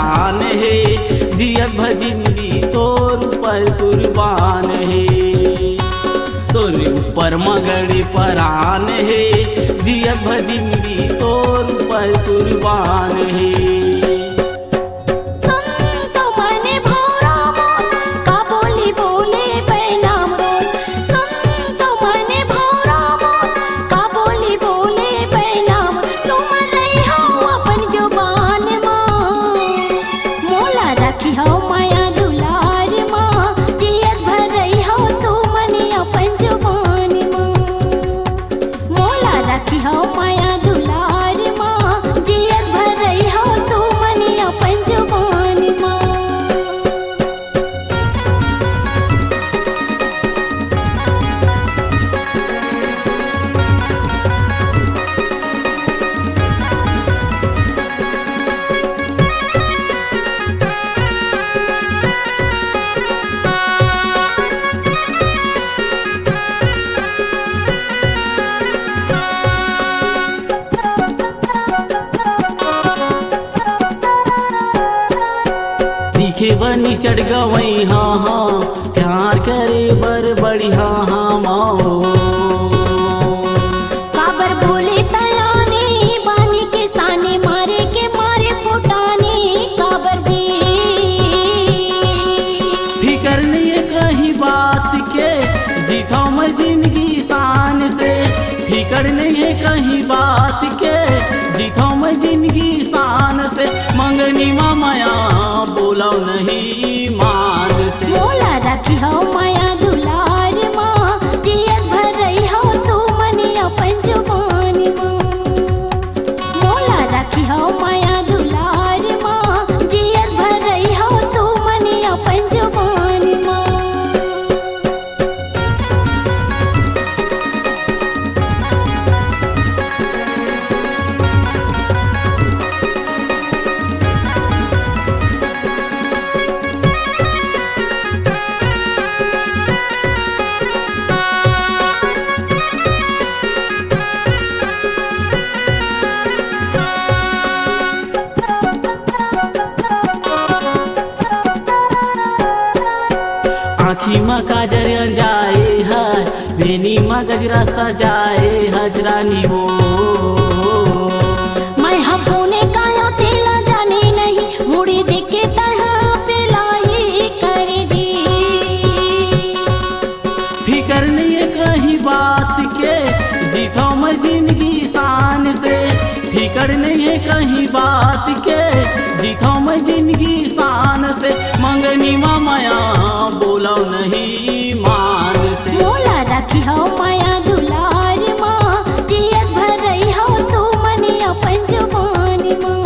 परान है, जियत भजिंदगी तोर ऊपर कुर्बान है। तोरे ऊपर मगड़ी परान है, जियत भजिंदगी तोर ऊपर कुर्बान है। दिखे बनी चढ़ गवई हाँ हाँ, प्यार करे बर बड़ी हाँ हाँ माओ। काबर बोले तयाने बानी के साने, मारे के मारे फुटाने काबर जी। फिकर नहीं है कहीं बात के, जीता मैं जिंदगी शान से। फिकर नहीं है कहीं बात के, जीता मैं जिंदगी शान से। मंगनी माया बोला नहीं मान से। मोला रखी हो माया दुलार माँ, जियत भर रही हो तू मनी अपन जुबान माँ। मोला रखी हो माया दुलार माँ, जियत भर रही हो तू मनी अपन जुबान माँ। आँखी में काजर अंजाए है, बेनी में गजरा सजाए हजरानी हो। मैं हफोने का यो तेला जाने नहीं, मुड़ी देख के तहाँ पे लाई करे जी। फिकर नहीं है कहीं बात के, जीता मैं जिंदगी शान से। फिकर नहीं है कहीं बात के, जीता मैं जिंदगी शान से। मंगनी माया बोला नहीं मान से। मोला रखी हो माया दुलार माँ, जियत भर रही हो तू मनी अपन जुबान माँ।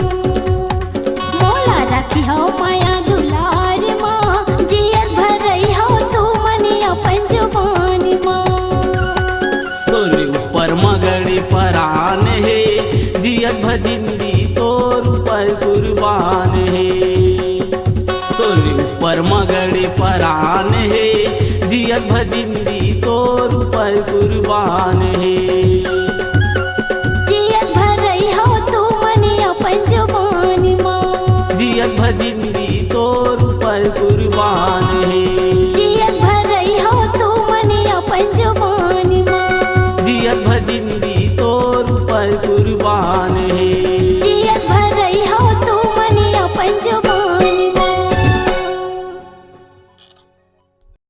मोला रखी हो माया दुलार माँ, जियत भर रही हो तू मनी अपन जुबान माँ। तोरे ऊपर मगड़ी परान है, जियत भजिंदगी तोर ऊपर कुर्बान है। तोरे ऊपर मगड़ी परान है, जियत भजिंदगी तोर ऊपर कुर्बान है। जियत भर रही हो तू मनी अपन जुबान माँ। जियत भजिंदगी तोर ऊपर कुर्बान है। जियत भर रही हो तू मनी अपन जुबान माँ। जियत भजिंदगी